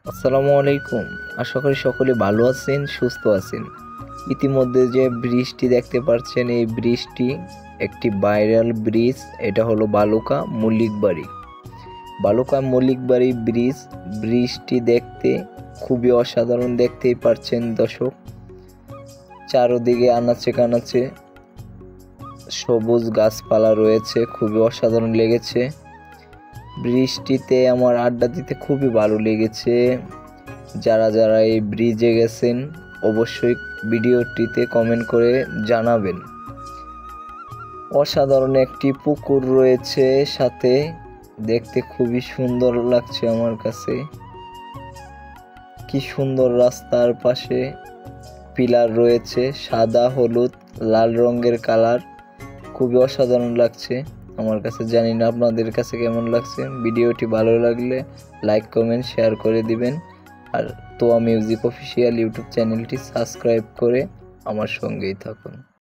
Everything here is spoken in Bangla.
আসসালামু আলাইকুম। আশা করি সকলে ভালো আছেন, সুস্থ আছেন। ইতিমধ্যে যে ব্রিজটি দেখতে পাচ্ছেন, এই ব্রিজটি একটি ভাইরাল ব্রিজ। এটা হলো বালুকা মল্লিকবাড়ি ব্রিজ। ব্রিজটি দেখতে খুবই অসাধারণ, দেখতেই পাচ্ছেন দর্শক। চারদিকে আনাচে কানাচে সবুজ গাছপালা রয়েছে, খুবই অসাধারণ লেগেছে। ব্রিজটিতে আমার আড্ডা দিতে খুবই ভালো লেগেছে। যারা যারা এই ব্রিজে গেছেন অবশ্যই ভিডিওটিতে কমেন্ট করে জানাবেন। অসাধারণ একটি পুকুর রয়েছে সাথে, দেখতে খুবই সুন্দর লাগছে আমার কাছে। কি সুন্দর, রাস্তার পাশে পিলার রয়েছে, সাদা হলুদ লাল রঙের কালার, খুবই অসাধারণ লাগছে আমার কাছে। জানি না আপনাদের কাছে কেমন লাগছে। ভিডিওটি ভালো লাগলে লাইক কমেন্ট শেয়ার করে দিবেন। আর তোয়া মিউজিক অফিসিয়াল ইউটিউব চ্যানেলটি সাবস্ক্রাইব করে আমার সঙ্গেই থাকুন।